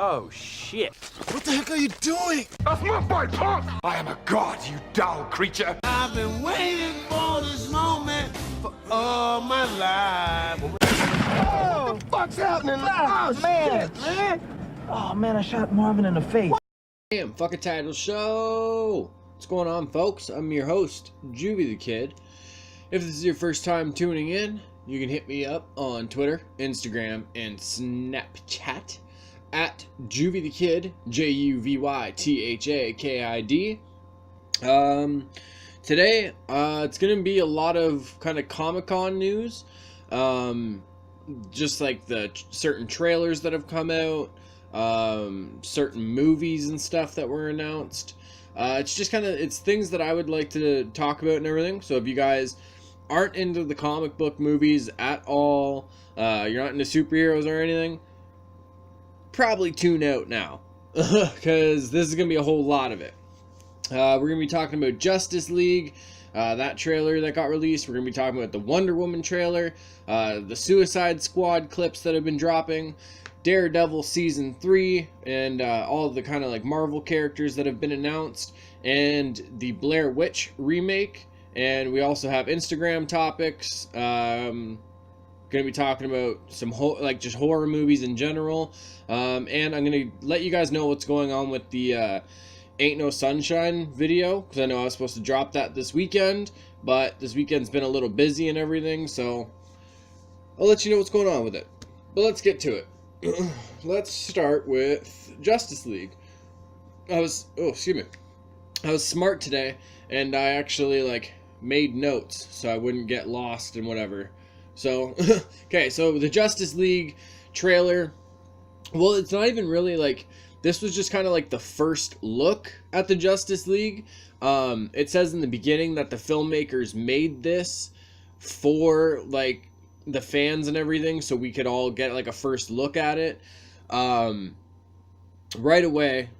Oh, shit. What the heck are you doing? That's my bike, punk! I am a god, you dull creature. I've been waiting for this moment for all my life. What the fuck's happening? Oh, man. Shit, man. Oh, man, I shot Marvin in the face. Damn, fuck a title show. What's going on, folks? I'm your host, JuvyThaKid. If this is your first time tuning in, you can hit me up on Twitter, Instagram, and Snapchat at JuvyThaKid, JuvyThaKid. Today, it's gonna be a lot of kind of Comic-Con news, just like the certain trailers that have come out, certain movies and stuff that were announced. It's just kind of, it's things that I would like to talk about and everything. So if you guys aren't into the comic book movies at all, you're not into superheroes or anything, probably tune out now, because this is going to be a whole lot of it. We're going to be talking about Justice League, that trailer that got released. We're going to be talking about the Wonder Woman trailer, the Suicide Squad clips that have been dropping, Daredevil Season 3, and all of the kind of like Marvel characters that have been announced, and the Blair Witch remake. And we also have Instagram topics. Going to be talking about some just horror movies in general, and I'm going to let you guys know what's going on with the Ain't No Sunshine video, because I know I was supposed to drop that this weekend, but this weekend's been a little busy and everything, so I'll let you know what's going on with it. But let's get to it. Let's start with Justice League. I was smart today, and I actually made notes so I wouldn't get lost and whatever. So, okay, so the Justice League trailer, well, it's not even really this was just kind of like the first look at the Justice League. It says in the beginning that the filmmakers made this for the fans and everything, so we could all get a first look at it. Right away,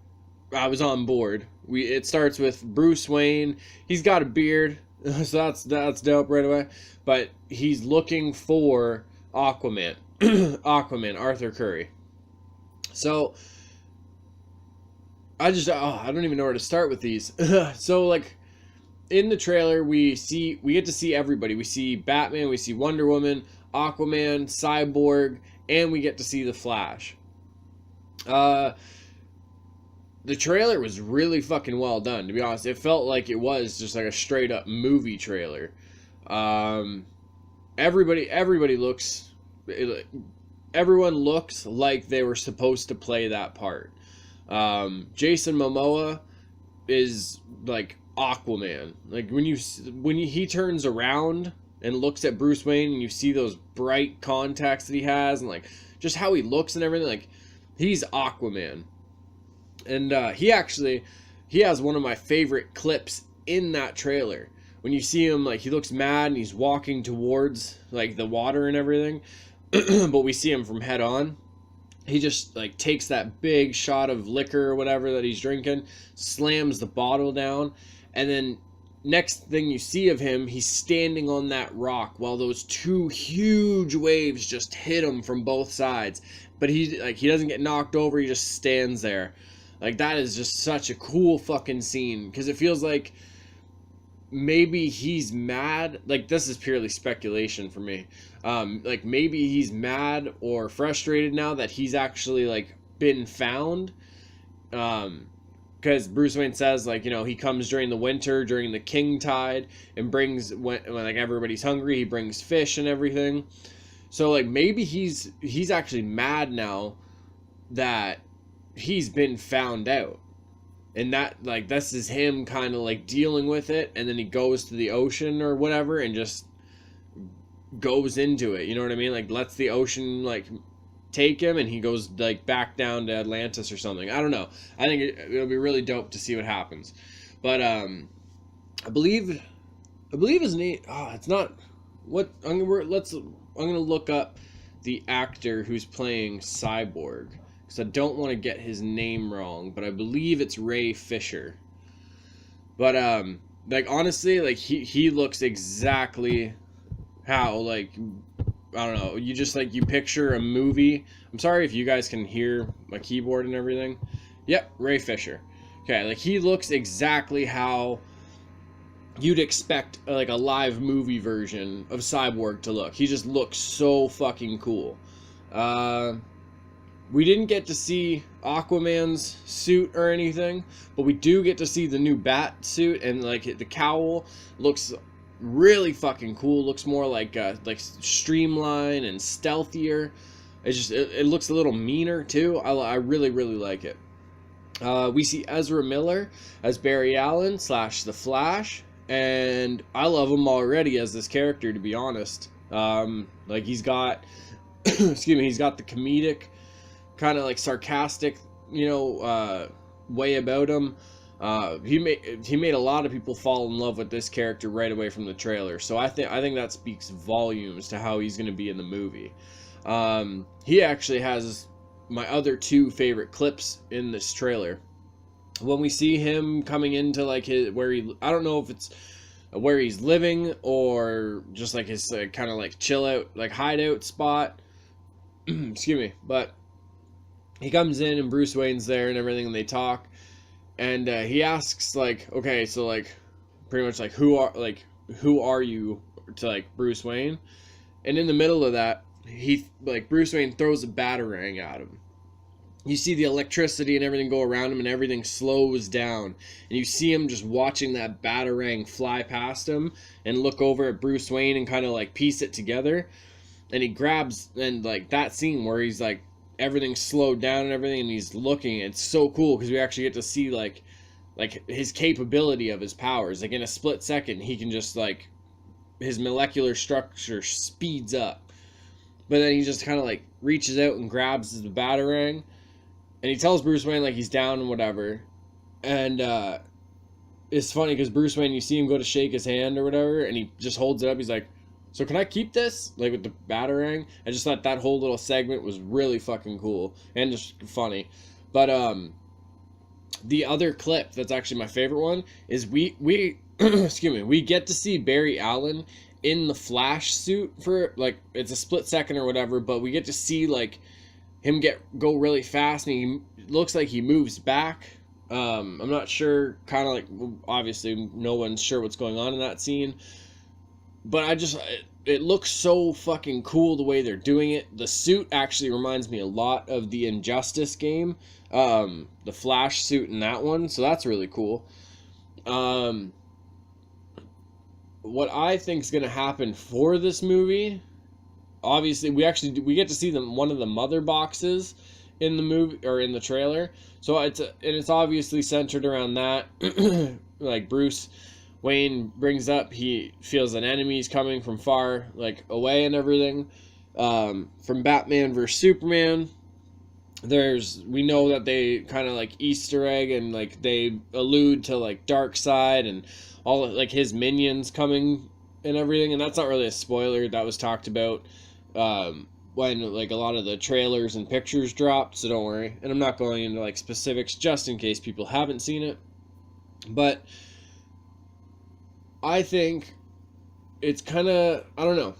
I was on board. It starts with Bruce Wayne. He's got a beard, so that's dope right away. But he's looking for Aquaman. Aquaman, Arthur Curry. So I don't even know where to start with these. So in the trailer we get to see everybody. We see Batman, we see Wonder Woman, Aquaman, Cyborg, and we get to see the Flash. The trailer was really fucking well done, to be honest. It felt like it was just a straight up movie trailer. Everybody looks, everyone looks like they were supposed to play that part. Jason Momoa is Aquaman. When he turns around and looks at Bruce Wayne, and you see those bright contacts that he has, and just how he looks and everything, he's Aquaman. And he has one of my favorite clips in that trailer. When you see him, he looks mad and he's walking towards the water and everything, but we see him from head on. He just takes that big shot of liquor or whatever that he's drinking, slams the bottle down, and then next thing you see of him, he's standing on that rock while those two huge waves just hit him from both sides. But he doesn't get knocked over, he just stands there. That is just such a cool fucking scene, because it feels like maybe he's mad. This is purely speculation for me. Maybe he's mad or frustrated now that he's actually been found. Because Bruce Wayne says he comes during the winter, during the king tide, and brings when everybody's hungry, he brings fish and everything. So maybe he's actually mad now that he's been found out, and that this is him kind of dealing with it, and then he goes to the ocean or whatever and just goes into it, you know what I mean? Lets the ocean take him, and he goes back down to Atlantis or something. I don't know. I think it'll be really dope to see what happens. But I believe his name, it's not what I'm gonna look up the actor who's playing Cyborg, because I don't want to get his name wrong, but I believe it's Ray Fisher. But honestly, he looks exactly how I don't know, you just like, you picture a movie. I'm sorry if you guys can hear my keyboard and everything. Yep, Ray Fisher. Okay, like he looks exactly how you'd expect like a live movie version of Cyborg to look. He just looks so fucking cool. We didn't get to see Aquaman's suit or anything, but we do get to see the new bat suit, and like the cowl looks really fucking cool. Looks more like streamlined and stealthier. It's just it looks a little meaner too. I really like it. We see Ezra Miller as Barry Allen / the Flash, and I love him already as this character, to be honest. Like he's got excuse me, he's got the comedic kind of like sarcastic, you know, way about him. He made a lot of people fall in love with this character right away from the trailer. So I think that speaks volumes to how he's going to be in the movie. He actually has my other two favorite clips in this trailer. When we see him coming into like I don't know if it's where he's living or just like his kind of like chill out, like hideout spot. Excuse me, but he comes in and Bruce Wayne's there and everything, and they talk, and he asks like, okay, so like pretty much like who are you to like Bruce Wayne, and in the middle of that, Bruce Wayne throws a batarang at him. You see the electricity and everything go around him, and everything slows down, and you see him just watching that batarang fly past him and look over at Bruce Wayne and kind of like piece it together, and he grabs, and like that scene where he's like, everything's slowed down and everything, and he's looking, it's so cool because we actually get to see like his capability of his powers. Like in a split second, he can just like, his molecular structure speeds up, but then he just kind of like reaches out and grabs the batarang, and he tells Bruce Wayne like he's down and whatever. And it's funny because Bruce Wayne, you see him go to shake his hand or whatever, and he just holds it up. He's like, so can I keep this? Like with the batarang? I just thought that whole little segment was really fucking cool and just funny. But the other clip that's actually my favorite one is we excuse me, we get to see Barry Allen in the Flash suit for like, it's a split second or whatever, but we get to see like him go really fast, and he looks like he moves back. I'm not sure, kind of like, obviously no one's sure what's going on in that scene, but it looks so fucking cool the way they're doing it. The suit actually reminds me a lot of the Injustice game, the Flash suit in that one, so that's really cool. What I think is going to happen for this movie, obviously we get to see one of the mother boxes in the movie or in the trailer, so it's obviously centered around that. Like Bruce Wayne brings up, he feels an enemy's coming from far, like, away and everything. From Batman vs Superman, we know that they kind of like Easter egg and like they allude to like Darkseid and all of, like, his minions coming and everything, and that's not really a spoiler. That was talked about when like a lot of the trailers and pictures dropped, so don't worry. And I'm not going into like specifics just in case people haven't seen it, but I think it's kind of, I don't know.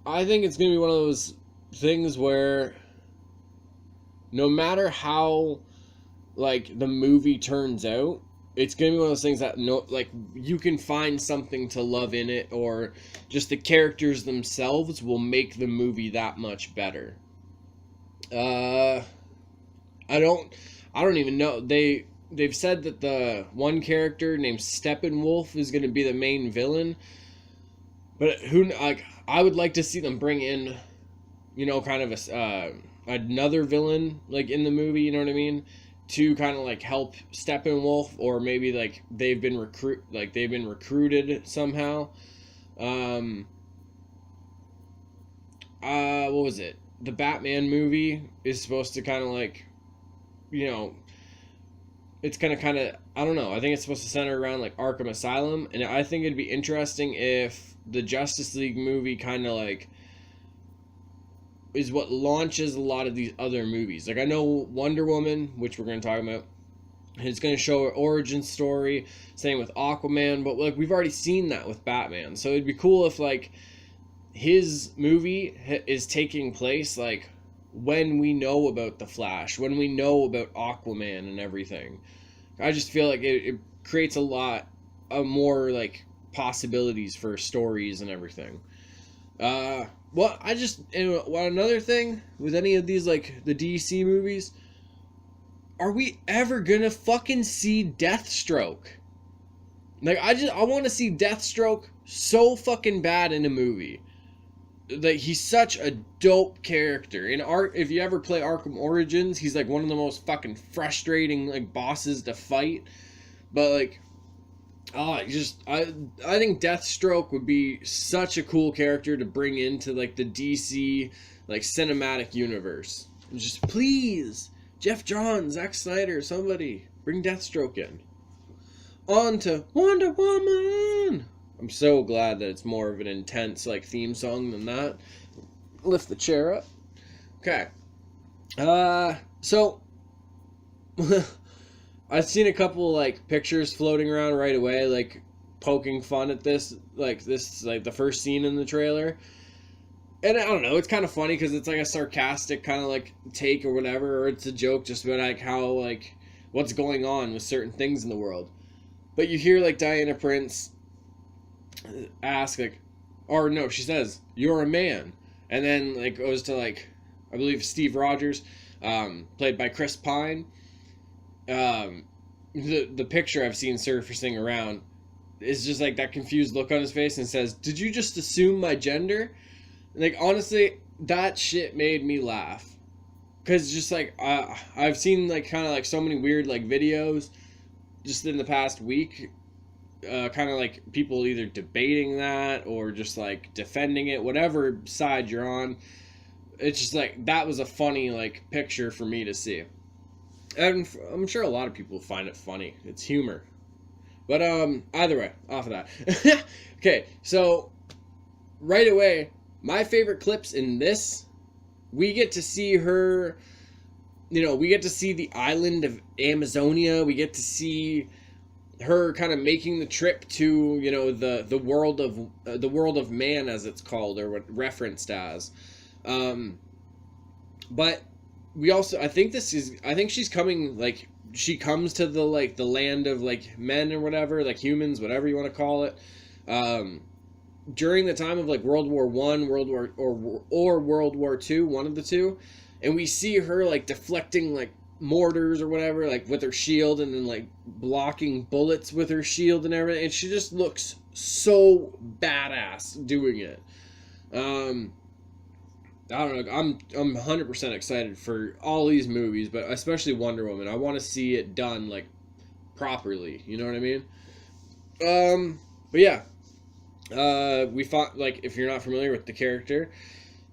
I think it's going to be one of those things where no matter how, like, the movie turns out, it's going to be one of those things that, you can find something to love in it, or just the characters themselves will make the movie that much better. I don't even know. They've said that the one character named Steppenwolf is going to be the main villain, but I would like to see them bring in, kind of another villain, like, in the movie, you know what I mean, to kind of like help Steppenwolf, or maybe like they've been recruited somehow. What was it? The Batman movie is supposed to kind of like, it's gonna kind of, I don't know, I think it's supposed to center around like Arkham Asylum, and I think it'd be interesting if the Justice League movie kind of like is what launches a lot of these other movies. Like, I know Wonder Woman, which we're going to talk about, it's going to show her origin story, same with Aquaman, but like we've already seen that with Batman, so it'd be cool if like his movie is taking place like when we know about the Flash, when we know about Aquaman and everything. I just feel like it creates a lot of more like possibilities for stories and everything. Well, another thing with any of these like the DC movies, are we ever gonna fucking see Deathstroke? Like I want to see Deathstroke so fucking bad in a movie. Like, he's such a dope character. If you ever play Arkham Origins, he's like one of the most fucking frustrating like bosses to fight. But like, I think Deathstroke would be such a cool character to bring into like the DC like cinematic universe. Just please, Jeff Johns, Zack Snyder, somebody bring Deathstroke in. On to Wonder Woman. I'm so glad that it's more of an intense like theme song than that. Lift the chair up. Okay. So I've seen a couple like pictures floating around right away, like poking fun at this like the first scene in the trailer. And I don't know, it's kind of funny because it's like a sarcastic kind of like take or whatever, or it's a joke just about like how like what's going on with certain things in the world. But you hear like Diana Prince ask like, or no, she says, "You're a man," and then like goes to like, I believe Steve Rogers, played by Chris Pine. The picture I've seen surfacing around is just like that confused look on his face and says, "Did you just assume my gender?" Like, honestly, that shit made me laugh. Cause just like I've seen like kind of like so many weird like videos just in the past week. Kind of like people either debating that or just like defending it, whatever side you're on. It's just like that was a funny like picture for me to see, and I'm sure a lot of people find it funny. It's humor, but either way, off of that. Okay, so right away, my favorite clips in this, we get to see her. We get to see the island of Amazonia. We get to see her kind of making the trip to the world of man, as it's called, or what referenced as, but we also I think she's coming, like she comes to the land of like men or whatever, like humans, whatever you want to call it, during the time of like World War I, World War II, one of the two, and we see her like deflecting like mortars or whatever, like with her shield, and then like blocking bullets with her shield and everything, and she just looks so badass doing it. I don't know, I'm 100% excited for all these movies, but especially Wonder Woman. I want to see it done like properly, you know what I mean? But yeah, we thought, like, if you're not familiar with the character,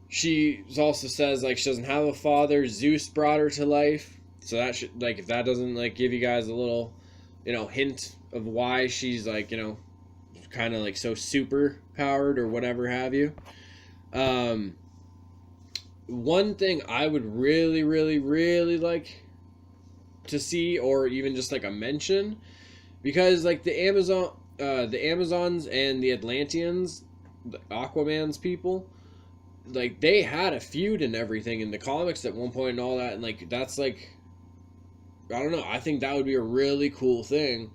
she also says like she doesn't have a father. Zeus brought her to life. So that should, like, if that doesn't like give you guys a little, hint of why she's like, kind of like so super powered or whatever have you. One thing I would really, really, really like to see, or even just like a mention, because like the Amazons and the Atlanteans, the Aquaman's people, like they had a feud and everything in the comics at one point and all that, and like that's like, I don't know, I think that would be a really cool thing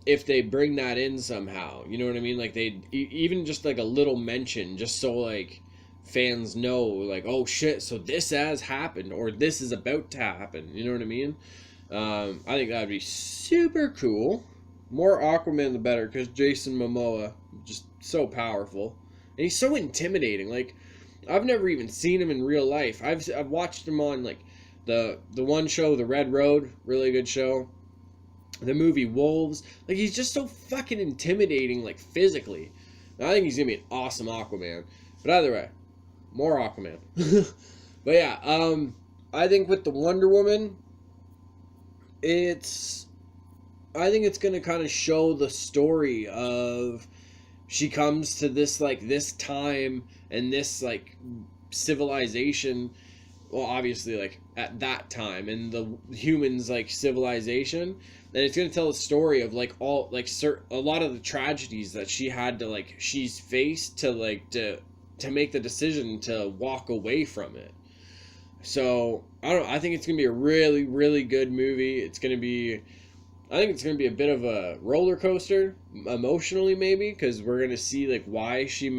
if they bring that in somehow, you know what I mean? Like they even just like a little mention, just so like fans know, like, oh shit, so this has happened, or this is about to happen, you know what I mean? I think that would be super cool. More Aquaman the better, because Jason Momoa, just so powerful, and he's so intimidating. Like, I've never even seen him in real life. I've watched him on like the one show, The Red Road, really good show. The movie Wolves. Like, he's just so fucking intimidating, like physically. I think he's gonna be an awesome Aquaman. But either way, more Aquaman. But yeah, I think with the Wonder Woman, I think it's gonna kind of show the story of she comes to this like this time and this like civilization. Well, obviously like at that time and the humans like civilization, and it's gonna tell the story of like all like a lot of the tragedies that she had to like she's faced to like to to make the decision to walk away from it. So I don't know, I think it's gonna be a really, really good movie. I think it's gonna be a bit of a roller coaster emotionally, maybe, because we're gonna see like why she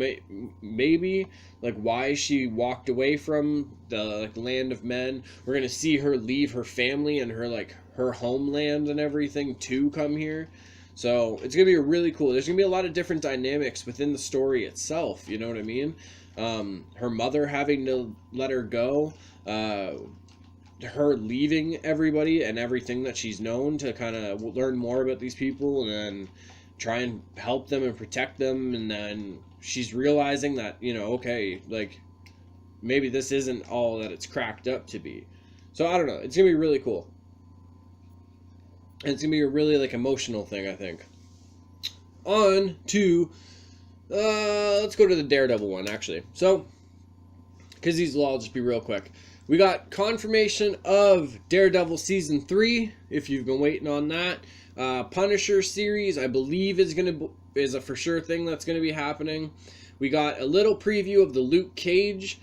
why she walked away from the like land of men. We're gonna see her leave her family and her homeland and everything to come here. So it's gonna be really cool. There's gonna be a lot of different dynamics within the story itself. You know what I mean? Her mother having to let her go. Her leaving everybody and everything that she's known to kind of learn more about these people and then try and help them and protect them. And then she's realizing that, you know, okay, like maybe this isn't all that it's cracked up to be. So I don't know. It's going to be really cool. And it's going to be a really like emotional thing, I think. On to, let's go to the Daredevil one, actually. So, because these will all just be real quick. We got confirmation of Daredevil Season 3, if you've been waiting on that. Punisher series, I believe, is a for sure thing that's going to be happening. We got a little preview of the Luke Cage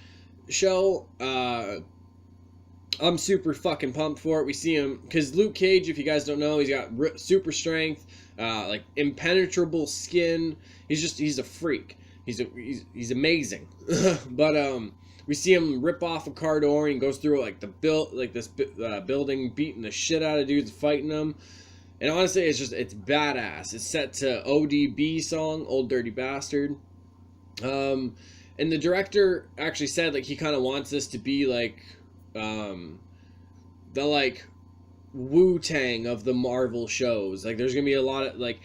show. I'm super fucking pumped for it. We see him, because Luke Cage, if you guys don't know, he's got super strength, like impenetrable skin. He's a freak. He's amazing. But, we see him rip off a car door and goes through like this building, beating the shit out of dudes, fighting them. And honestly, it's badass. It's set to ODB song, Old Dirty Bastard. And the director actually said like he kind of wants this to be like the like Wu-Tang of the Marvel shows. Like there's gonna be a lot of like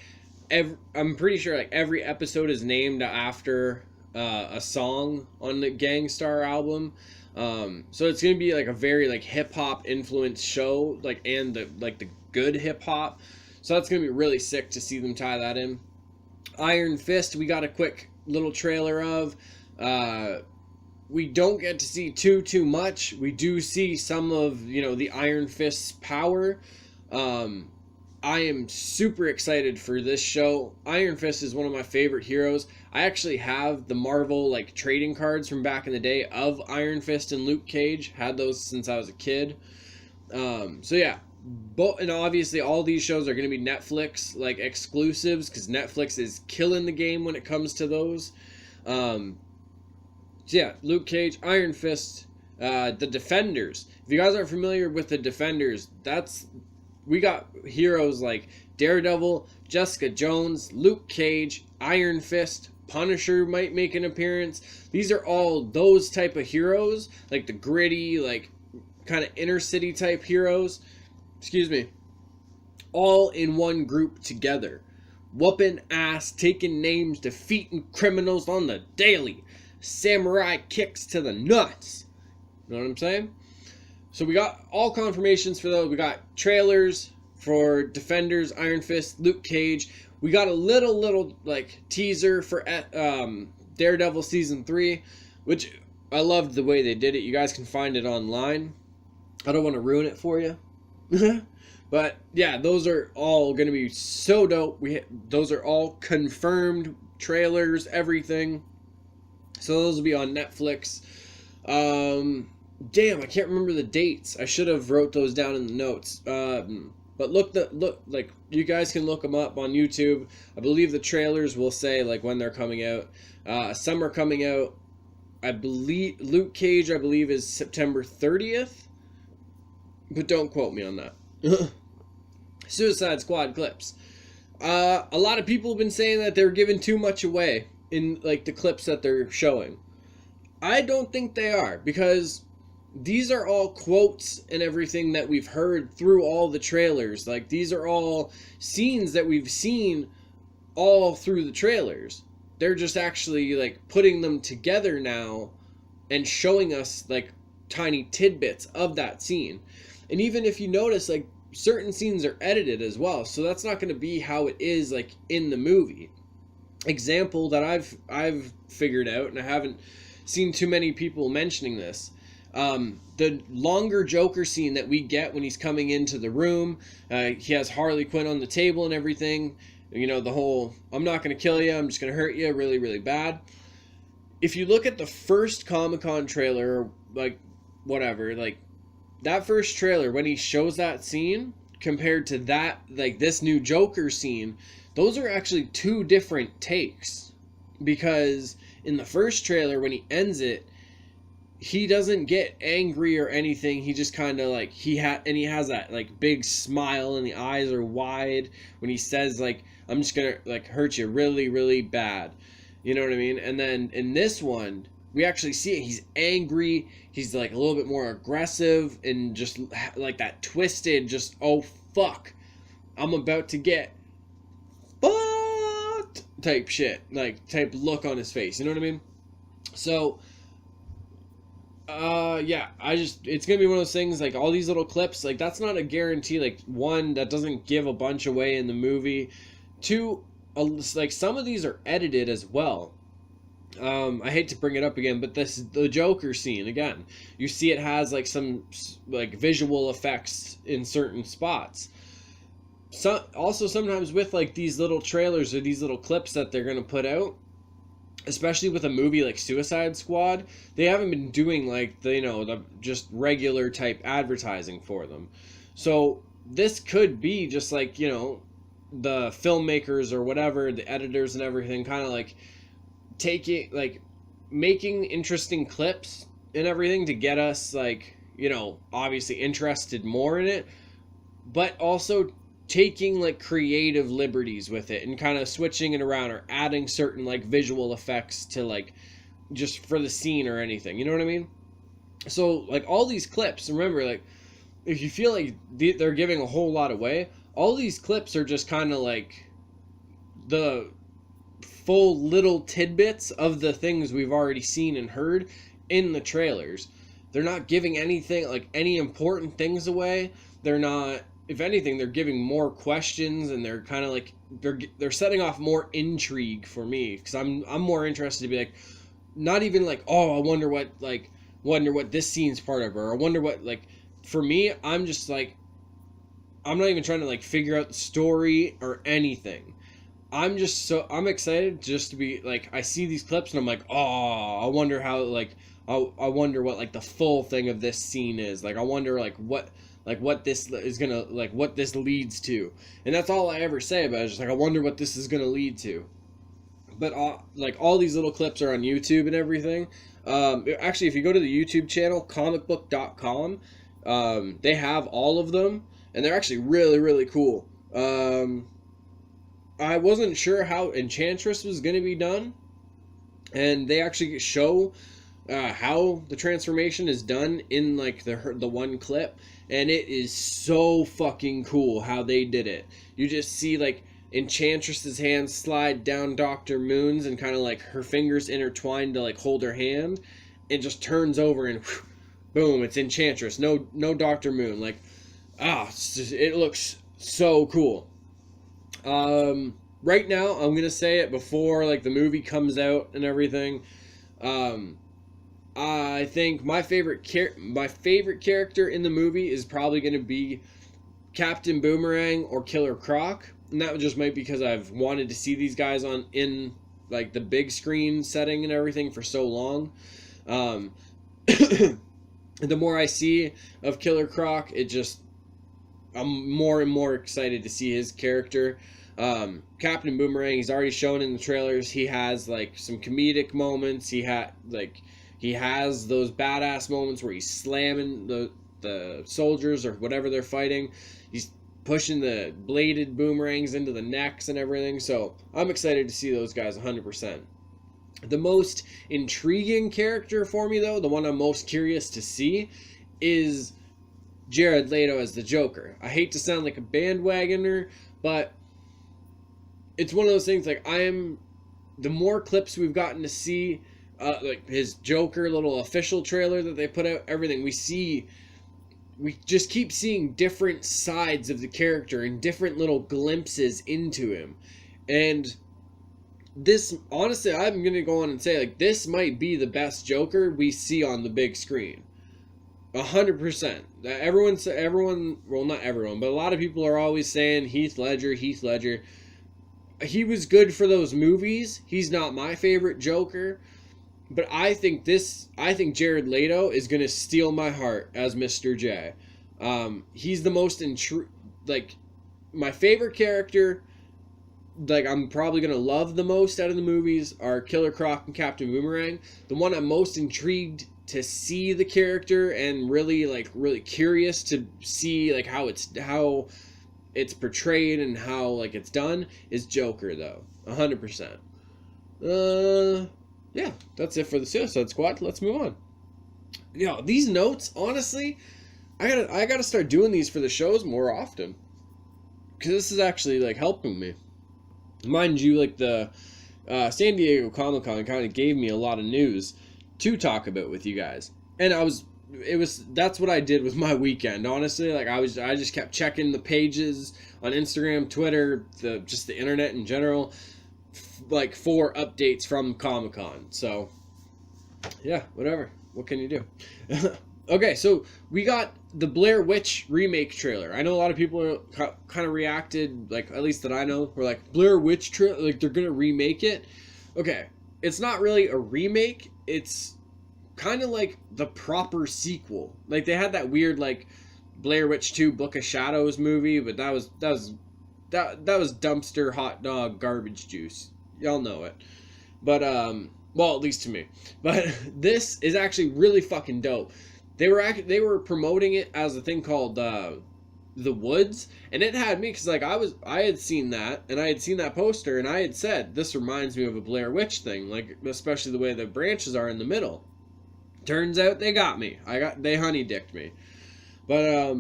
I'm pretty sure like every episode is named after a song on the Gang Starr album. So it's gonna be like a very like hip hop influenced show, like, and the good hip hop. So that's gonna be really sick to see them tie that in. Iron Fist, we got a quick little trailer of. We don't get to see too much. We do see some of, you know, the Iron Fist's power. I am super excited for this show. Iron Fist is one of my favorite heroes. I actually have the Marvel like trading cards from back in the day of Iron Fist and Luke Cage. Had those since I was a kid. So yeah, and obviously all these shows are going to be Netflix like exclusives because Netflix is killing the game when it comes to those. So yeah, Luke Cage, Iron Fist, the Defenders. If you guys aren't familiar with the Defenders, we got heroes like Daredevil, Jessica Jones, Luke Cage, Iron Fist, Punisher might make an appearance. These are all those type of heroes, like the gritty, like kind of inner city type heroes. Excuse me. All in one group together. Whooping ass, taking names, defeating criminals on the daily. Samurai kicks to the nuts. You know what I'm saying? So we got all confirmations for those. We got trailers for Defenders, Iron Fist, Luke Cage. We got a little like teaser for Daredevil Season 3, which I loved the way they did it. You guys can find it online. I don't want to ruin it for you. But yeah, those are all going to be so dope. Those are all confirmed trailers, everything. So those will be on Netflix. Damn, I can't remember the dates. I should have wrote those down in the notes. But look, like you guys can look them up on YouTube. I believe the trailers will say like when they're coming out. Some are coming out. I believe Luke Cage, I believe, is September 30th. But don't quote me on that. Suicide Squad clips. A lot of people have been saying that they're giving too much away in like the clips that they're showing. I don't think they are, because these are all quotes and everything that we've heard through all the trailers. Like, these are all scenes that we've seen all through the trailers. They're just actually, like, putting them together now and showing us, like, tiny tidbits of that scene. And even if you notice, like, certain scenes are edited as well. So that's not going to be how it is, like, in the movie. Example that I've figured out, and I haven't seen too many people mentioning this. The longer Joker scene that we get when he's coming into the room, he has Harley Quinn on the table and everything, you know, the whole, I'm not going to kill you, I'm just going to hurt you really, really bad. if you look at the first Comic-Con trailer, like, whatever, like, that first trailer, when he shows that scene, compared to that, like, this new Joker scene, those are actually two different takes. Because in the first trailer, when he ends it, he doesn't get angry or anything. He just kind of, like, he has that, like, big smile, and the eyes are wide when he says, like, I'm just gonna, like, hurt you really, really bad. You know what I mean? And then in this one, we actually see it. He's angry. He's, like, a little bit more aggressive and just, like, that twisted, just, oh, fuck, I'm about to get fucked type shit. Like, type look on his face. You know what I mean? So, yeah, it's gonna be one of those things, like, all these little clips, like, that's not a guarantee. Like, one, that doesn't give a bunch away in the movie. Two, like, some of these are edited as well. I hate to bring it up again, but the Joker scene, again, you see it has, like, some, like, visual effects in certain spots. So, also sometimes with, like, these little trailers or these little clips that they're gonna put out, especially with a movie like Suicide Squad, they haven't been doing, like, the just regular type advertising for them. So this could be just, like, the filmmakers or whatever, the editors and everything, kind of like making interesting clips and everything to get us, like, obviously interested more in it, but also taking, like, creative liberties with it and kind of switching it around or adding certain, like, visual effects to, like, just for the scene or anything. You know what I mean? So, like, all these clips, remember, like, if you feel like they're giving a whole lot away, all these clips are just kind of like the full little tidbits of the things we've already seen and heard in the trailers. They're not giving anything, like, any important things away. They're not, if anything, they're giving more questions, and they're kind of like, they're setting off more intrigue for me, because I'm more interested to be like, not even like, oh, I wonder what this scene's part of, or I wonder what, like, for me, I'm just like, I'm not even trying to, like, figure out the story or anything. I'm excited just to be, like, I see these clips and I'm like, oh, I wonder how, like, I wonder what, like, the full thing of this scene is. Like, I wonder, like, what this is gonna, like, what this leads to. And that's all I ever say about it. It's just like, I wonder what this is gonna lead to. But, like, all these little clips are on YouTube and everything. Actually, if you go to the YouTube channel, comicbook.com, they have all of them, and they're actually really, really cool. I wasn't sure how Enchantress was going to be done, and they actually show how the transformation is done in, like, the one clip, and it is so fucking cool how they did it. You just see, like, Enchantress's hands slide down Dr. Moon's, and kind of, like, her fingers intertwined to, like, hold her hand. It just turns over and whew, boom, it's Enchantress. No Dr. Moon. Like, it looks so cool. Right now, I'm gonna say it before, like, the movie comes out and everything. I think my favorite character in the movie is probably gonna be Captain Boomerang or Killer Croc, and that just might be because I've wanted to see these guys in, like, the big screen setting and everything for so long. The more I see of Killer Croc, I'm more and more excited to see his character. Captain Boomerang, he's already shown in the trailers, he has, like, some comedic moments. He has those badass moments where he's slamming the soldiers or whatever they're fighting. He's pushing the bladed boomerangs into the necks and everything. So I'm excited to see those guys 100%. The most intriguing character for me, though, the one I'm most curious to see, is Jared Leto as the Joker. I hate to sound like a bandwagoner, but it's one of those things, like, the more clips we've gotten to see, like, his Joker little official trailer that they put out, everything, we just keep seeing different sides of the character and different little glimpses into him. And this, honestly, I'm going to go on and say, like, this might be the best Joker we see on the big screen. 100%. Everyone, well, not everyone, but a lot of people are always saying Heath Ledger. He was good for those movies. He's not my favorite Joker. But I think Jared Leto is gonna steal my heart as Mr. J. He's the most like my favorite character. Like I'm probably gonna love the most out of the movies are Killer Croc and Captain Boomerang. The one I'm most intrigued to see the character and really curious to see like how it's portrayed and how like it's done is Joker though, 100%. Yeah, that's it for the Suicide Squad. Let's move on. These notes, honestly, I gotta start doing these for the shows more often because this is actually like helping me. Mind you, like the San Diego Comic-Con kind of gave me a lot of news to talk about with you guys, and that's what I did with my weekend. Honestly, like I just kept checking the pages on Instagram, Twitter, the internet in general, like for updates from Comic-Con. So yeah, whatever. What can you do? Okay, so we got the Blair Witch remake trailer. I know a lot of people are kind of reacted, like at least that I know, were like Blair Witch trailer, like they're gonna remake it. Okay, it's not really a remake. It's kind of like the proper sequel. Like they had that weird like Blair Witch 2 Book of Shadows movie, but that was dumpster hot dog garbage juice. Y'all know it. But well, at least to me. But this is actually really fucking dope. They were promoting it as a thing called The Woods, and it had me because like I had seen that, and I had seen that poster, and I had said this reminds me of a Blair Witch thing, like especially the way the branches are in the middle. Turns out they got me. They honey-dicked me. But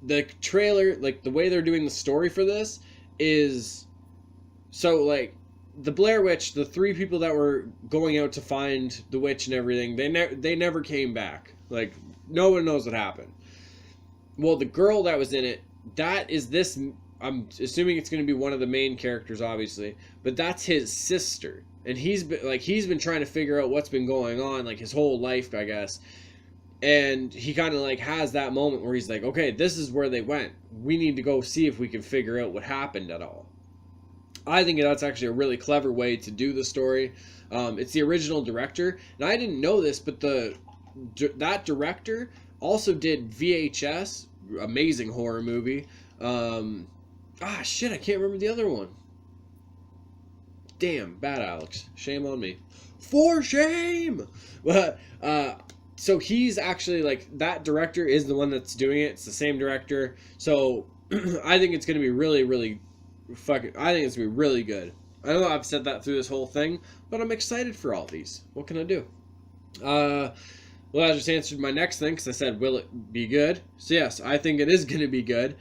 the trailer, like the way they're doing the story for this is so like the Blair Witch, the 3 people that were going out to find the witch and everything, they never came back. Like no one knows what happened. Well, the girl that was in it, that is this. I'm assuming it's going to be one of the main characters, obviously, but that's his sister, and he's been trying to figure out what's been going on, like his whole life, I guess. And he kind of like has that moment where he's like, okay, this is where they went. We need to go see if we can figure out what happened at all. I think that's actually a really clever way to do the story. It's the original director, and I didn't know this, but that director also did VHS, amazing horror movie. Shit, I can't remember the other one. Damn, bad Alex. Shame on me. For shame! But, so he's actually, like, that director is the one that's doing it. It's the same director. So, I think it's going to be really, really I think it's going to be really good. I know I've said that through this whole thing, but I'm excited for all these. What can I do? Well, I just answered my next thing because I said, will it be good? So yes, I think it is going to be good.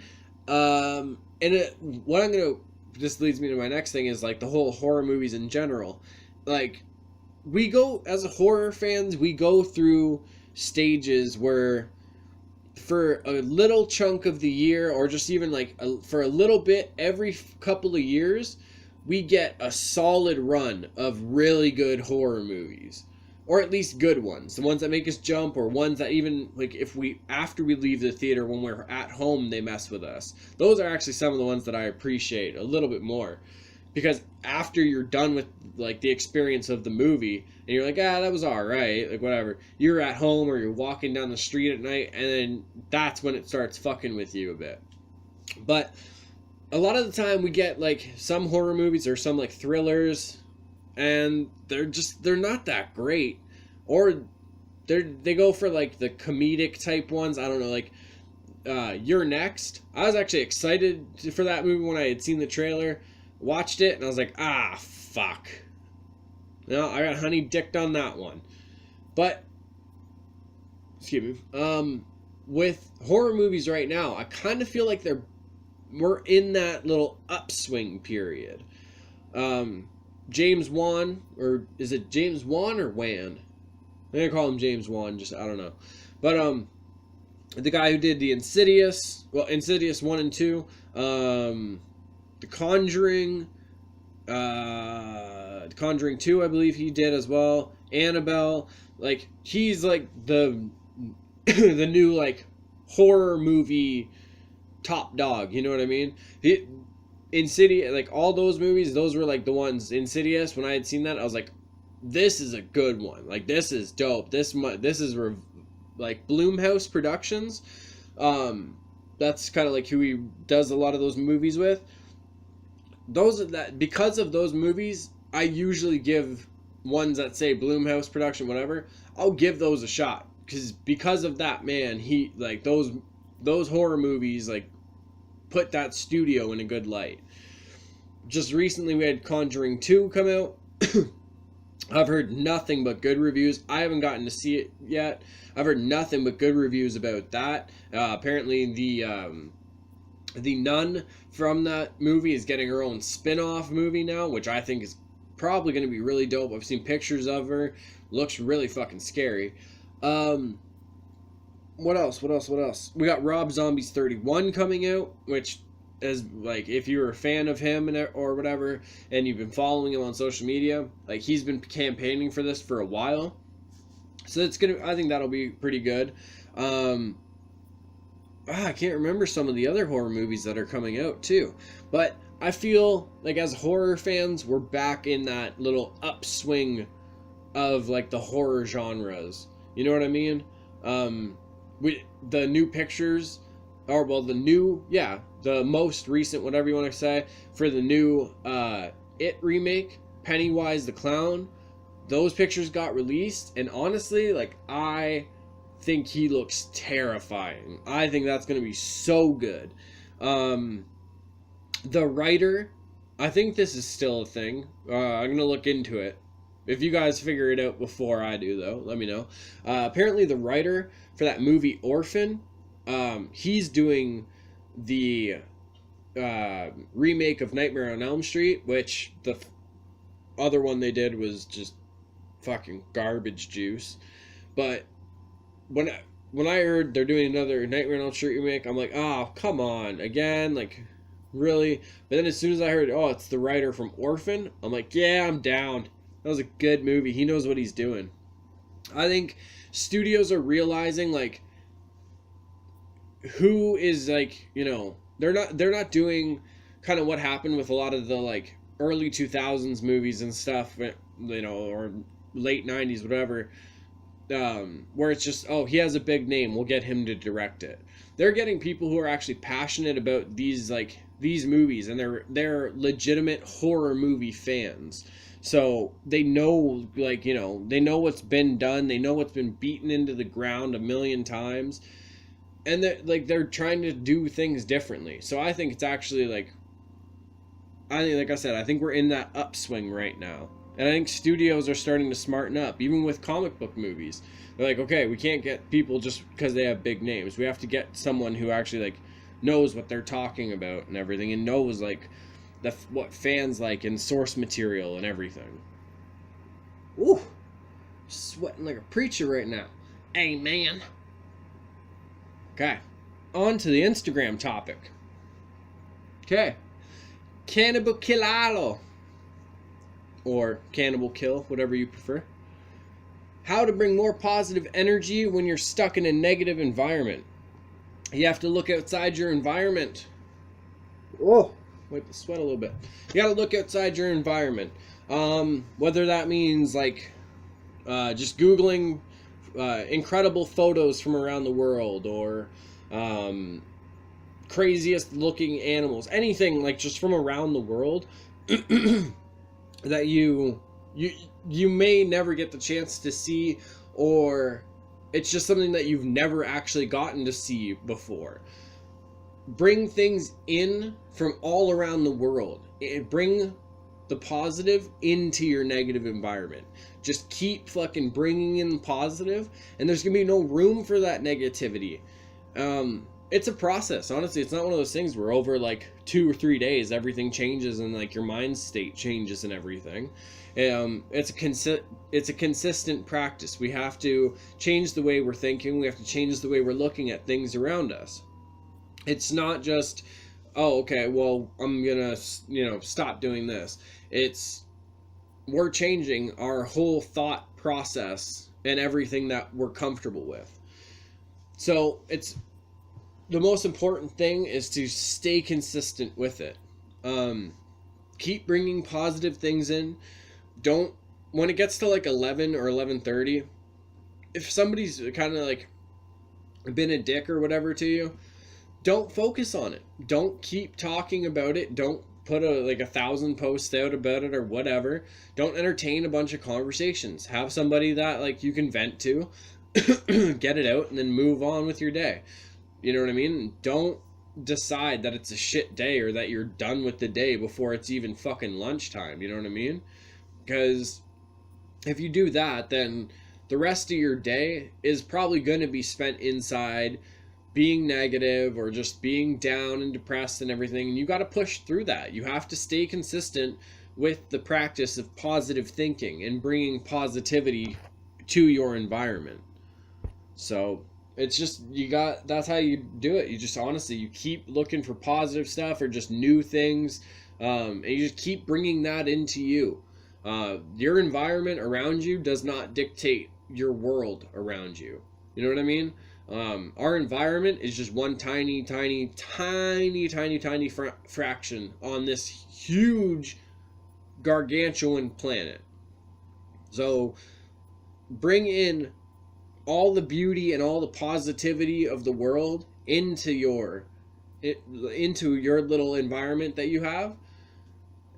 This leads me to my next thing is like the whole horror movies in general. Like we go, as horror fans, we go through stages where for a little chunk of the year, or just even like for a little bit every couple of years, we get a solid run of really good horror movies. Or at least good ones. The ones that make us jump, or ones that even, like, after we leave the theater, when we're at home, they mess with us. Those are actually some of the ones that I appreciate a little bit more. Because after you're done with, like, the experience of the movie, and you're like, that was alright, like, whatever. You're at home, or you're walking down the street at night, and then that's when it starts fucking with you a bit. But a lot of the time, we get, like, some horror movies, or some, like, thrillers, and they're not that great, or they go for like the comedic type ones. I don't know, like You're Next. I was actually excited for that movie when I had seen the trailer, watched it, and I was like, fuck. No, I got honey dicked on that one. But excuse me, with horror movies right now, I kind of feel like we're in that little upswing period. James Wan, or is it James Wan or Wan? I'm gonna call him James Wan, just I don't know. But the guy who did the Insidious 1 and 2, The Conjuring, The Conjuring 2, I believe he did as well. Annabelle, like he's like the the new like horror movie top dog. You know what I mean? Insidious, like all those movies, those were like the ones. Insidious, when I had seen that, I was like, this is a good one. Like, this is dope. This is like Blumhouse Productions. That's kind of like who he does a lot of those movies with. Because of those movies, I usually give ones that say Blumhouse production, whatever. I'll give those a shot because of that man. He like those horror movies like put that studio in a good light. Just recently, we had Conjuring 2 come out. I've heard nothing but good reviews. I haven't gotten to see it yet. I've heard nothing but good reviews about that. Apparently, the nun from that movie is getting her own spin-off movie now, which I think is probably going to be really dope. I've seen pictures of her. Looks really fucking scary. What else? We got Rob Zombie's 31 coming out, which is like, if you're a fan of him or whatever, and you've been following him on social media, like, he's been campaigning for this for a while. So I think that'll be pretty good. I can't remember some of the other horror movies that are coming out too, but I feel like as horror fans, we're back in that little upswing of like the horror genres. You know what I mean? The new pictures, the most recent, whatever you want to say, for the new It remake, Pennywise the Clown, those pictures got released, and honestly, like, I think he looks terrifying. I think that's going to be so good. The writer, I think this is still a thing. I'm going to look into it. If you guys figure it out before I do, though, let me know. Apparently the writer for that movie Orphan, he's doing the remake of Nightmare on Elm Street, which the other one they did was just fucking garbage juice. But when I heard they're doing another Nightmare on Elm Street remake, I'm like, oh, come on, again, like, really? But then as soon as I heard, oh, it's the writer from Orphan, I'm like, yeah, I'm down. That was a good movie. He knows what he's doing. I think studios are realizing, like, who is, like, you know, they're not doing kind of what happened with a lot of the, like, early 2000s movies and stuff, you know, or late 90s, whatever, where it's just, oh, he has a big name, we'll get him to direct it. They're getting people who are actually passionate about these movies, and they're legitimate horror movie fans. So they know, like, you know, they know what's been done, they know what's been beaten into the ground a million times, and they're trying to do things differently. So I think it's actually, like I said, I think we're in that upswing right now. And I think studios are starting to smarten up, even with comic book movies. They're like, okay, we can't get people just because they have big names. We have to get someone who actually, like, knows what they're talking about and everything, and knows, like, what fans like and source material and everything. Ooh, sweating like a preacher right now. Amen. Okay, on to the Instagram topic. Okay, Cannibal Kilalo, or Cannibal Kill, whatever you prefer. How to bring more positive energy when you're stuck in a negative environment. You have to look outside your environment. Oh, wipe the sweat a little bit. You got to look outside your environment. Whether that means, like, just Googling incredible photos from around the world, or craziest looking animals, anything, like, just from around the world that you may never get the chance to see, or it's just something that you've never actually gotten to see before. Bring things in from all around the world. Bring the positive into your negative environment. Just keep fucking bringing in positive, and there's gonna be no room for that negativity. It's a process, honestly. It's not one of those things where over, like, 2 or 3 days everything changes and, like, your mind state changes and everything. It's a consistent practice. We have to change the way we're thinking. We have to change the way we're looking at things around us. It's not just, oh, okay, well, I'm gonna, you know, stop doing this. We're changing our whole thought process and everything that we're comfortable with. So the most important thing is to stay consistent with it. Keep bringing positive things in. Don't when it gets to like 11 or 11:30, if somebody's kind of like been a dick or whatever to you, don't focus on it. Don't keep talking about it. Don't put like 1,000 posts out about it or whatever. Don't entertain a bunch of conversations. Have somebody that like you can vent to, get it out, and then move on with your day. You know what I mean? Don't decide that it's a shit day or that you're done with the day before it's even fucking lunchtime. You know what I mean? Because if you do that, then the rest of your day is probably going to be spent inside being negative or just being down and depressed and everything. And you got to push through that. You have to stay consistent with the practice of positive thinking and bringing positivity to your environment. So it's just, that's how you do it. You just honestly, you keep looking for positive stuff or just new things. And you just keep bringing that into you. Your environment around you does not dictate your world around you. You know what I mean? Our environment is just one tiny fraction on this huge gargantuan planet. So bring in all the beauty and all the positivity of the world into your little environment that you have,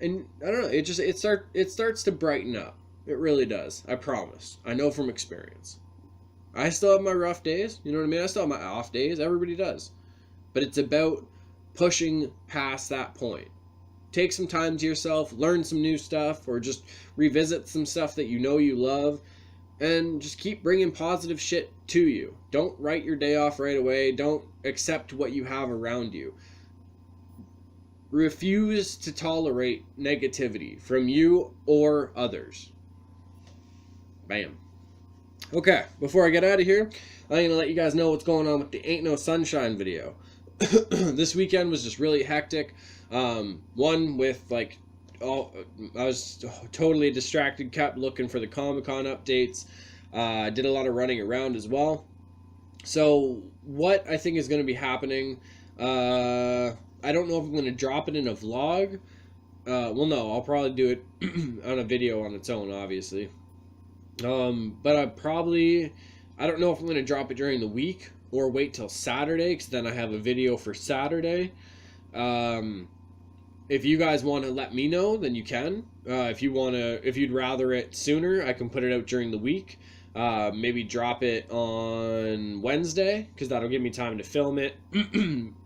and I don't know, it starts to brighten up. It really does. I promise. I know from experience. I still have my rough days, you know what I mean? I still have my off days. Everybody does. But it's about pushing past that point. Take some time to yourself, learn some new stuff, or just revisit some stuff that you know you love, and just keep bringing positive shit to you. Don't write your day off right away. Don't accept what you have around you. Refuse to tolerate negativity from you or others. Bam. Okay, before I get out of here, I'm going to let you guys know what's going on with the Ain't No Sunshine video. This weekend was just really hectic. One with like, I was totally distracted, kept looking for the Comic-Con updates. I did a lot of running around as well. So what I think is going to be happening, I don't know if I'm going to drop it in a vlog. Well, no, I'll probably do it on a video on its own, obviously. But I don't know if I'm going to drop it during the week or wait till Saturday, because then I have a video for Saturday. If you guys want to let me know, then you can. If you'd rather it sooner, I can put it out during the week. Maybe drop it on Wednesday, because that'll give me time to film it,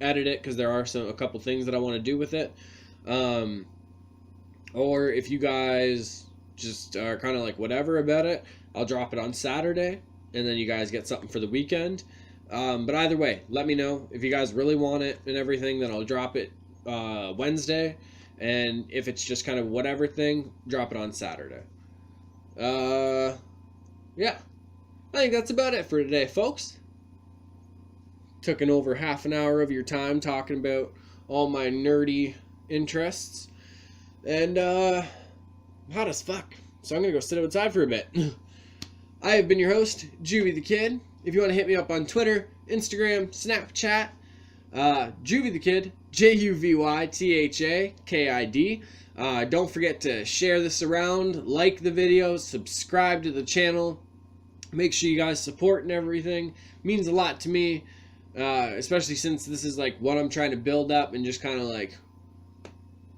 edit it, because there are a couple things that I want to do with it. Or if you guys just are kind of like whatever about it, I'll drop it on Saturday, and then you guys get something for the weekend. But either way, let me know. If you guys really want it and everything, then I'll drop it Wednesday. And if it's just kind of whatever thing, drop it on Saturday. Yeah. I think that's about it for today, folks. Took an over half an hour of your time talking about all my nerdy interests. And, hot as fuck. So I'm going to go sit outside for a bit. I have been your host, JuvyThaKid. If you want to hit me up on Twitter, Instagram, Snapchat, JuvyThaKid, JuvyThaKid. Don't forget to share this around, like the video, subscribe to the channel. Make sure you guys support and everything. It means a lot to me, especially since this is like what I'm trying to build up and just kind of like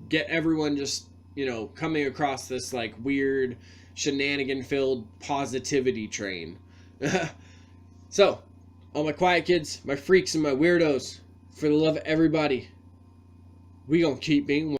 get everyone just, you know, coming across this like weird shenanigan-filled positivity train. So, all my quiet kids, my freaks, and my weirdos, for the love of everybody, we gonna keep being